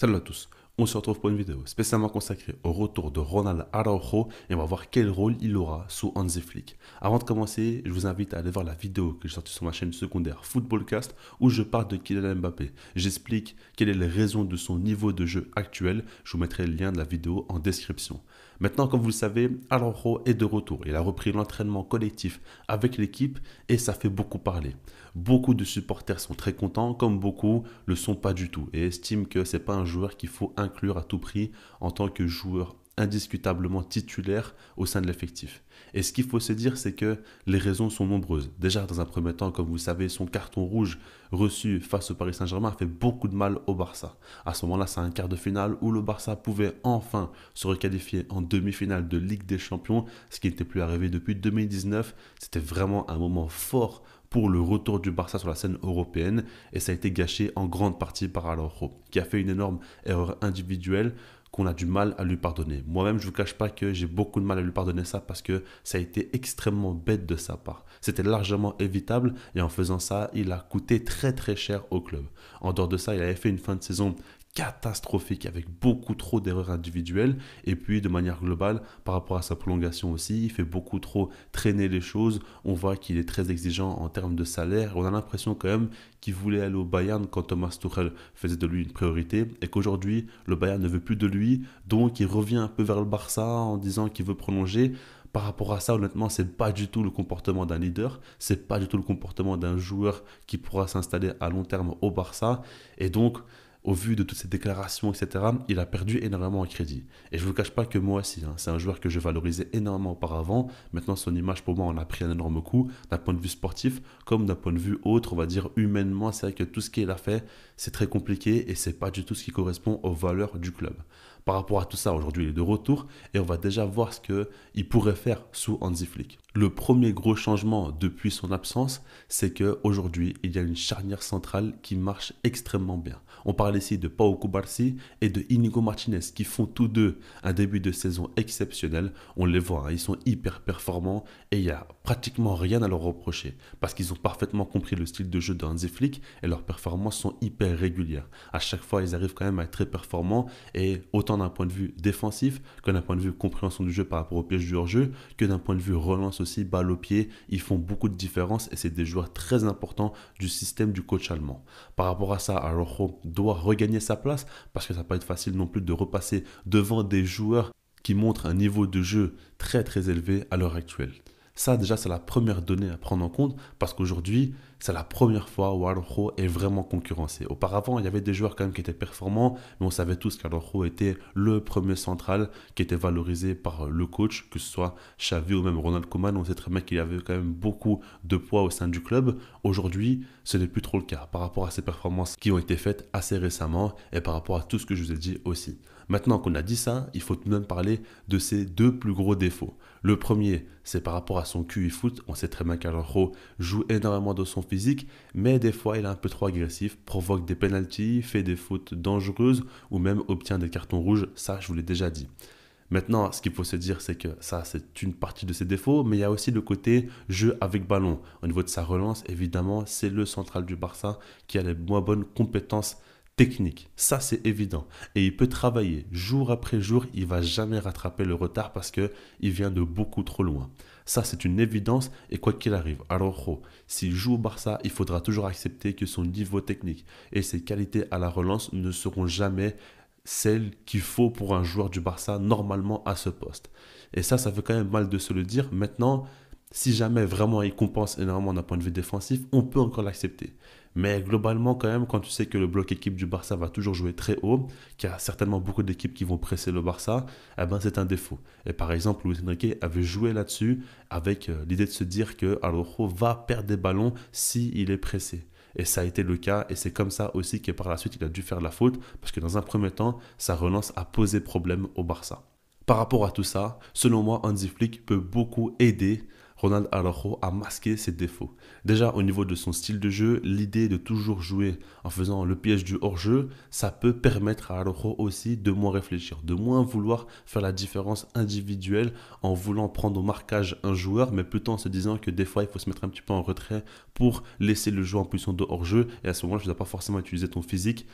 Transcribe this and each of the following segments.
Salut à tous, on se retrouve pour une vidéo spécialement consacrée au retour de Ronald Araujo et on va voir quel rôle il aura sous Hansi Flick. Avant de commencer, je vous invite à aller voir la vidéo que j'ai sortie sur ma chaîne secondaire Footballcast où je parle de Kylian Mbappé. J'explique quelles sont les raisons de son niveau de jeu actuel, je vous mettrai le lien de la vidéo en description. Maintenant, comme vous le savez, Araujo est de retour. Il a repris l'entraînement collectif avec l'équipe et ça fait beaucoup parler. Beaucoup de supporters sont très contents, comme beaucoup ne le sont pas du tout et estiment que ce n'est pas un joueur qu'il faut inclure à tout prix en tant que joueur indiscutablement titulaire au sein de l'effectif. Et ce qu'il faut se dire, c'est que les raisons sont nombreuses. Déjà, dans un premier temps, comme vous savez, son carton rouge reçu face au Paris Saint-Germain a fait beaucoup de mal au Barça. À ce moment-là, c'est un quart de finale où le Barça pouvait enfin se requalifier en demi-finale de Ligue des Champions, ce qui n'était plus arrivé depuis 2019. C'était vraiment un moment fort pour le retour du Barça sur la scène européenne et ça a été gâché en grande partie par Araujo, qui a fait une énorme erreur individuelle qu'on a du mal à lui pardonner. Moi-même, je ne vous cache pas que j'ai beaucoup de mal à lui pardonner ça parce que ça a été extrêmement bête de sa part. C'était largement évitable et en faisant ça, il a coûté très très cher au club. En dehors de ça, il avait fait une fin de saison catastrophique avec beaucoup trop d'erreurs individuelles et puis de manière globale par rapport à sa prolongation aussi il fait beaucoup trop traîner les choses. On voit qu'il est très exigeant en termes de salaire. On a l'impression quand même qu'il voulait aller au Bayern quand Thomas Tuchel faisait de lui une priorité et qu'aujourd'hui le Bayern ne veut plus de lui, donc il revient un peu vers le Barça en disant qu'il veut prolonger. Par rapport à ça, honnêtement, c'est pas du tout le comportement d'un leader, c'est pas du tout le comportement d'un joueur qui pourra s'installer à long terme au Barça. Et donc, au vu de toutes ces déclarations, etc., il a perdu énormément en crédit. Et je ne vous cache pas que moi aussi, c'est un joueur que je valorisais énormément auparavant. Maintenant, son image, pour moi, en a pris un énorme coup, d'un point de vue sportif, comme d'un point de vue autre, on va dire humainement. C'est vrai que tout ce qu'il a fait, c'est très compliqué et c'est pas du tout ce qui correspond aux valeurs du club. Par rapport à tout ça, aujourd'hui, il est de retour et on va déjà voir ce qu'il pourrait faire sous Hansi Flick. Le premier gros changement depuis son absence, c'est qu'aujourd'hui, il y a une charnière centrale qui marche extrêmement bien. On parle ici de Pau Cubarsí et de Inigo Martinez qui font tous deux un début de saison exceptionnel. On les voit, ils sont hyper performants et il n'y a pratiquement rien à leur reprocher parce qu'ils ont parfaitement compris le style de jeu de Hansi Flick et leurs performances sont hyper régulières. À chaque fois, ils arrivent quand même à être très performants et autant d'un point de vue défensif que d'un point de vue compréhension du jeu par rapport au piège du hors-jeu que d'un point de vue relance aussi, balle au pied. Ils font beaucoup de différence et c'est des joueurs très importants du système du coach allemand. Par rapport à ça, Araujo doit regagner sa place parce que ça ne va pas être facile non plus de repasser devant des joueurs qui montrent un niveau de jeu très très élevé à l'heure actuelle. Ça déjà c'est la première donnée à prendre en compte parce qu'aujourd'hui c'est la première fois où Araujo est vraiment concurrencé. Auparavant il y avait des joueurs quand même qui étaient performants mais on savait tous qu'Araujo était le premier central qui était valorisé par le coach, que ce soit Xavi ou même Ronald Koeman. On sait très bien qu'il y avait quand même beaucoup de poids au sein du club. Aujourd'hui ce n'est plus trop le cas par rapport à ces performances qui ont été faites assez récemment et par rapport à tout ce que je vous ai dit aussi. Maintenant qu'on a dit ça, il faut tout de même parler de ses deux plus gros défauts. Le premier, c'est par rapport à son QI foot. On sait très bien qu'Araujo joue énormément de son physique, mais des fois il est un peu trop agressif, provoque des pénaltys, fait des fautes dangereuses ou même obtient des cartons rouges. Ça, je vous l'ai déjà dit. Maintenant, ce qu'il faut se dire, c'est que ça, c'est une partie de ses défauts, mais il y a aussi le côté jeu avec ballon. Au niveau de sa relance, évidemment, c'est le central du Barça qui a les moins bonnes compétences technique, ça c'est évident et il peut travailler jour après jour, il va jamais rattraper le retard parce que il vient de beaucoup trop loin. Ça c'est une évidence et quoi qu'il arrive, Araujo, s'il joue au Barça, il faudra toujours accepter que son niveau technique et ses qualités à la relance ne seront jamais celles qu'il faut pour un joueur du Barça normalement à ce poste. Et ça fait quand même mal de se le dire. Maintenant, si jamais vraiment il compense énormément d'un point de vue défensif, on peut encore l'accepter. Mais globalement, quand même, quand tu sais que le bloc équipe du Barça va toujours jouer très haut, qu'il y a certainement beaucoup d'équipes qui vont presser le Barça, eh ben c'est un défaut. Et par exemple, Luis Enrique avait joué là-dessus avec l'idée de se dire que Araujo va perdre des ballons s'il est pressé. Et ça a été le cas, et c'est comme ça aussi que par la suite il a dû faire la faute, parce que dans un premier temps, sa relance a posé problème au Barça. Par rapport à tout ça, selon moi, Hansi Flick peut beaucoup aider Ronald Araujo a masqué ses défauts. Déjà au niveau de son style de jeu, l'idée de toujours jouer en faisant le piège du hors-jeu, ça peut permettre à Araujo aussi de moins réfléchir, de moins vouloir faire la différence individuelle en voulant prendre au marquage un joueur, mais plutôt en se disant que des fois il faut se mettre un petit peu en retrait pour laisser le joueur en position de hors-jeu et à ce moment-là, tu ne dois pas forcément utiliser ton physique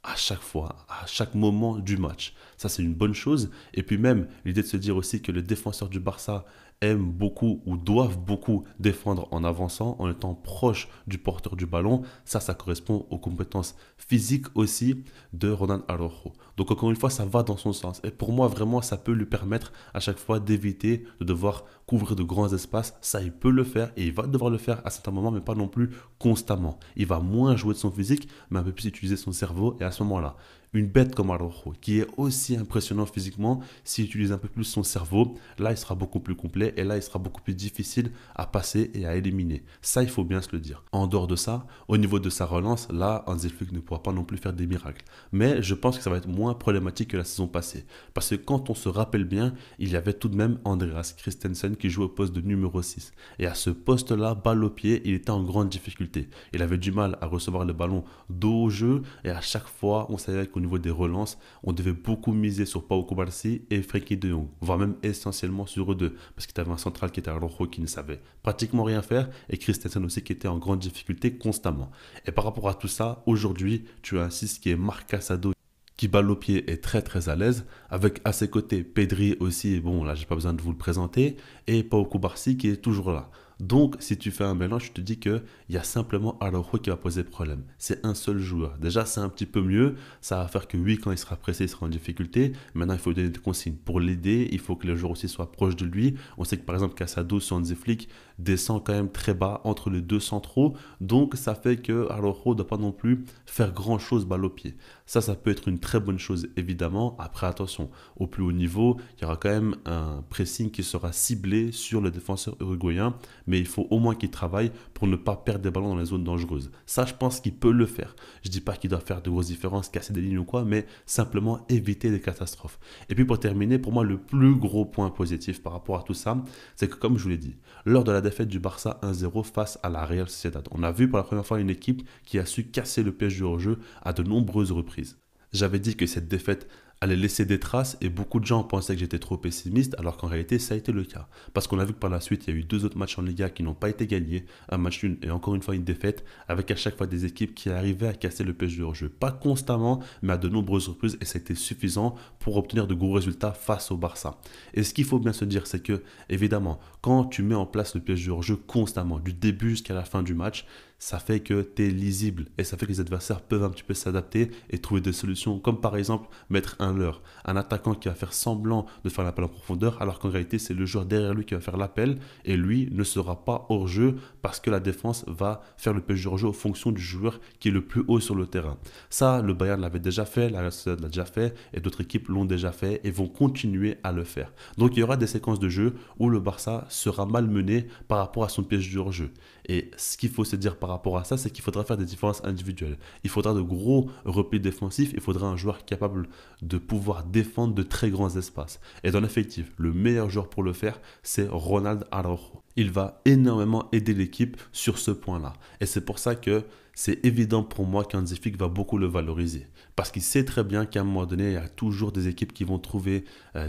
à chaque fois, à chaque moment du match. Ça, c'est une bonne chose. Et puis même, l'idée de se dire aussi que les défenseurs du Barça aiment beaucoup ou doivent beaucoup défendre en avançant, en étant proche du porteur du ballon, ça correspond aux compétences physiques aussi de Ronald Araujo. Donc encore une fois, ça va dans son sens. Et pour moi, vraiment, ça peut lui permettre à chaque fois d'éviter de devoir couvrir de grands espaces. Ça, il peut le faire et il va devoir le faire à certains moments, mais pas non plus constamment. Il va moins jouer de son physique, mais un peu plus utiliser son cerveau. Et à ce moment-là, une bête comme Araujo, qui est aussi impressionnant physiquement, s'il utilise un peu plus son cerveau, là, il sera beaucoup plus complet et là, il sera beaucoup plus difficile à passer et à éliminer. Ça, il faut bien se le dire. En dehors de ça, au niveau de sa relance, là, Hansi Flick ne pourra pas non plus faire des miracles. Mais je pense que ça va être moins problématique que la saison passée. Parce que quand on se rappelle bien, il y avait tout de même Andreas Christensen qui jouait au poste de numéro 6. Et à ce poste-là, balle au pied, il était en grande difficulté. Il avait du mal à recevoir le ballon dos au jeu et à chaque fois, on savait qu'au niveau des relances, on devait beaucoup miser sur Pau Cubarsí et Frenkie de Jong, voire même essentiellement sur eux deux, parce qu'il y avait un central qui était Araujo qui ne savait pratiquement rien faire et Christensen aussi qui était en grande difficulté constamment. Et par rapport à tout ça, aujourd'hui, tu as un 6 qui est Marc Casado qui balle au pied est très très à l'aise, avec à ses côtés Pedri aussi, bon là j'ai pas besoin de vous le présenter, et Pau Cubarsí qui est toujours là. Donc, si tu fais un mélange, je te dis qu'il y a simplement Araujo qui va poser problème. C'est un seul joueur. Déjà, c'est un petit peu mieux. Ça va faire que oui, quand il sera pressé, il sera en difficulté. Maintenant, il faut lui donner des consignes pour l'aider. Il faut que le joueur aussi soit proche de lui. On sait que par exemple, Casado sur Hansi Flick descend quand même très bas entre les deux centraux. Donc, ça fait que Araujo ne doit pas non plus faire grand chose balle au pied. Ça peut être une très bonne chose, évidemment. Après, attention, au plus haut niveau, il y aura quand même un pressing qui sera ciblé sur le défenseur uruguayen. Mais il faut au moins qu'il travaille pour ne pas perdre des ballons dans les zones dangereuses. Ça, je pense qu'il peut le faire. Je ne dis pas qu'il doit faire de grosses différences, casser des lignes ou quoi, mais simplement éviter des catastrophes. Et puis pour terminer, pour moi, le plus gros point positif par rapport à tout ça, c'est que comme je vous l'ai dit, lors de la défaite du Barça 1-0 face à la Real Sociedad, on a vu pour la première fois une équipe qui a su casser le piège du hors-jeu à de nombreuses reprises. J'avais dit que cette défaite allait laisser des traces et beaucoup de gens pensaient que j'étais trop pessimiste alors qu'en réalité ça a été le cas. Parce qu'on a vu que par la suite il y a eu 2 autres matchs en Liga qui n'ont pas été gagnés, un match nul et encore une fois une défaite avec à chaque fois des équipes qui arrivaient à casser le piège du hors-jeu. Pas constamment mais à de nombreuses reprises et ça a été suffisant pour obtenir de gros résultats face au Barça. Et ce qu'il faut bien se dire c'est que évidemment quand tu mets en place le piège du hors-jeu constamment du début jusqu'à la fin du match, ça fait que tu es lisible et ça fait que les adversaires peuvent un petit peu s'adapter et trouver des solutions comme par exemple mettre un leurre, un attaquant qui va faire semblant de faire l'appel en profondeur alors qu'en réalité c'est le joueur derrière lui qui va faire l'appel et lui ne sera pas hors jeu parce que la défense va faire le piège hors jeu en fonction du joueur qui est le plus haut sur le terrain. Ça, le Bayern l'avait déjà fait, la Real Sociedad l'a déjà fait et d'autres équipes l'ont déjà fait et vont continuer à le faire. Donc il y aura des séquences de jeu où le Barça sera malmené par rapport à son piège du hors-jeu. Et ce qu'il faut se dire par rapport à ça, c'est qu'il faudra faire des différences individuelles. Il faudra de gros replis défensifs, il faudra un joueur capable de pouvoir défendre de très grands espaces. Et dans l'effectif, le meilleur joueur pour le faire, c'est Ronald Araujo. Il va énormément aider l'équipe sur ce point-là. Et c'est pour ça que c'est évident pour moi qu'Hansi Flick va beaucoup le valoriser. Parce qu'il sait très bien qu'à un moment donné, il y a toujours des équipes qui vont trouver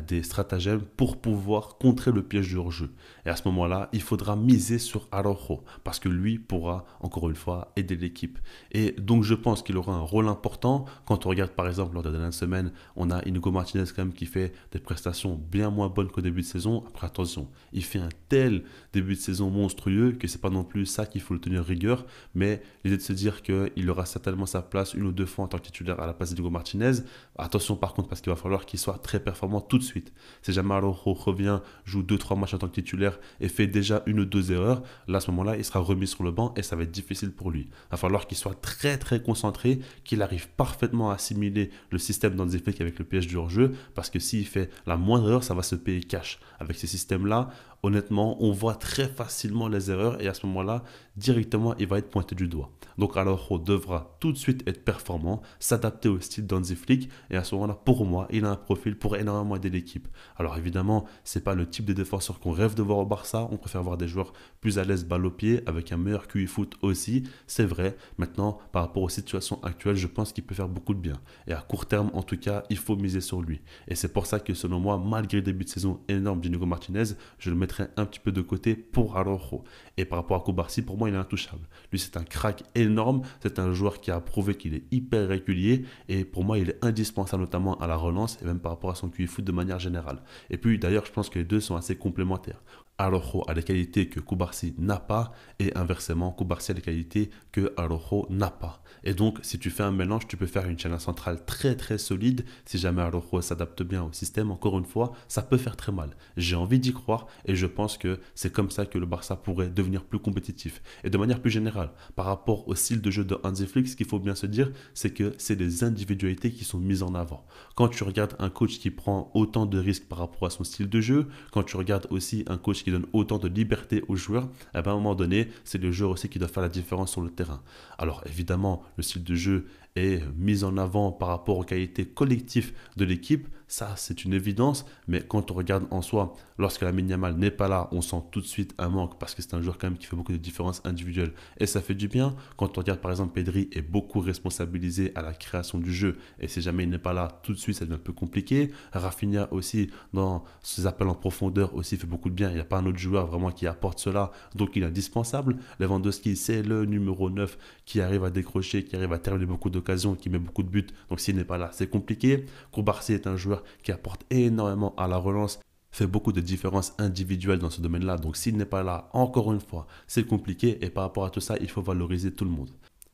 des stratagèmes pour pouvoir contrer le piège du hors-jeu. Et à ce moment-là, il faudra miser sur Araujo. Parce que lui pourra, encore une fois, aider l'équipe. Et donc, je pense qu'il aura un rôle important. Quand on regarde, par exemple, lors de la dernière semaine, on a Inigo Martinez quand même qui fait des prestations bien moins bonnes qu'au début de saison. Après, attention, il fait un tel début de saison monstrueux que c'est pas non plus ça qu'il faut le tenir rigueur. Mais l'idée de se dire qu'il aura certainement sa place 1 ou 2 fois en tant que titulaire à la place d'Inigo Martinez. Attention par contre parce qu'il va falloir qu'il soit très performant tout de suite. Si jamais Araujo revient, joue 2-3 matchs en tant que titulaire et fait déjà 1 ou 2 erreurs, là à ce moment-là il sera remis sur le banc et ça va être difficile pour lui. Il va falloir qu'il soit très très concentré, qu'il arrive parfaitement à assimiler le système d'Hansi Flick avec le piège du hors-jeu parce que s'il fait la moindre erreur ça va se payer cash. Avec ces systèmes-là, honnêtement, on voit très facilement les erreurs et à ce moment-là, directement, il va être pointé du doigt. Donc Araujo devra tout de suite être performant, s'adapter au style d'Hansi Flick et à ce moment-là, pour moi, il a un profil pour énormément aider l'équipe. Alors évidemment, c'est pas le type de défenseur qu'on rêve de voir au Barça, on préfère voir des joueurs plus à l'aise balle au pied avec un meilleur QI foot aussi, c'est vrai. Maintenant, par rapport aux situations actuelles, je pense qu'il peut faire beaucoup de bien. Et à court terme, en tout cas, il faut miser sur lui. Et c'est pour ça que selon moi, malgré le début de saison énorme d'Inigo Martinez, je le mets mettrais un petit peu de côté pour Araujo. Et par rapport à Cubarsí, pour moi, il est intouchable. Lui, c'est un crack énorme. C'est un joueur qui a prouvé qu'il est hyper régulier. Et pour moi, il est indispensable, notamment à la relance et même par rapport à son QI foot de manière générale. Et puis, d'ailleurs, je pense que les deux sont assez complémentaires. Araujo a des qualités que Cubarsí n'a pas et inversement, Cubarsí a des qualités que Araujo n'a pas. Et donc, si tu fais un mélange, tu peux faire une chaîne centrale très très solide. Si jamais Araujo s'adapte bien au système, encore une fois, ça peut faire très mal. J'ai envie d'y croire et je pense que c'est comme ça que le Barça pourrait devenir plus compétitif. Et de manière plus générale, par rapport au style de jeu de Hansi Flick, ce qu'il faut bien se dire, c'est que c'est des individualités qui sont mises en avant. Quand tu regardes un coach qui prend autant de risques par rapport à son style de jeu, quand tu regardes aussi un coach qui donne autant de liberté aux joueurs, à un moment donné, c'est le joueur aussi qui doit faire la différence sur le terrain. Alors évidemment, le style de jeu est mis en avant par rapport aux qualités collectives de l'équipe, ça c'est une évidence, mais quand on regarde en soi, lorsque Lamine Yamal n'est pas là, on sent tout de suite un manque parce que c'est un joueur quand même qui fait beaucoup de différences individuelles et ça fait du bien. Quand on regarde par exemple Pedri est beaucoup responsabilisé à la création du jeu et si jamais il n'est pas là, tout de suite ça devient un peu compliqué. Rafinha aussi dans ses appels en profondeur aussi fait beaucoup de bien, il n'y a pas un autre joueur vraiment qui apporte cela, donc il est indispensable. Lewandowski c'est le numéro 9 qui arrive à décrocher, qui arrive à terminer beaucoup d'occasions, qui met beaucoup de buts, donc s'il n'est pas là c'est compliqué. Cubarsí est un joueur qui apporte énormément à la relance, fait beaucoup de différences individuelles dans ce domaine-là. Donc s'il n'est pas là, encore une fois, c'est compliqué et par rapport à tout ça, il faut valoriser tout le monde.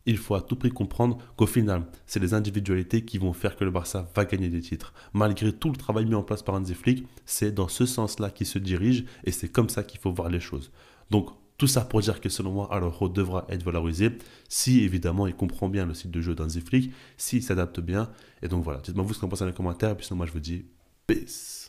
Il faut à tout prix comprendre qu'au final, c'est les individualités qui vont faire que le Barça va gagner des titres. Malgré tout le travail mis en place par Hansi Flick, c'est dans ce sens-là qu'il se dirige et c'est comme ça qu'il faut voir les choses. Donc tout ça pour dire que selon moi, Araujo devra être valorisé si évidemment il comprend bien le style de jeu d'Hansi Flick, s'il s'adapte bien. Et donc voilà, dites-moi vous ce que vous pensez dans les commentaires et puis sinon moi je vous dis peace.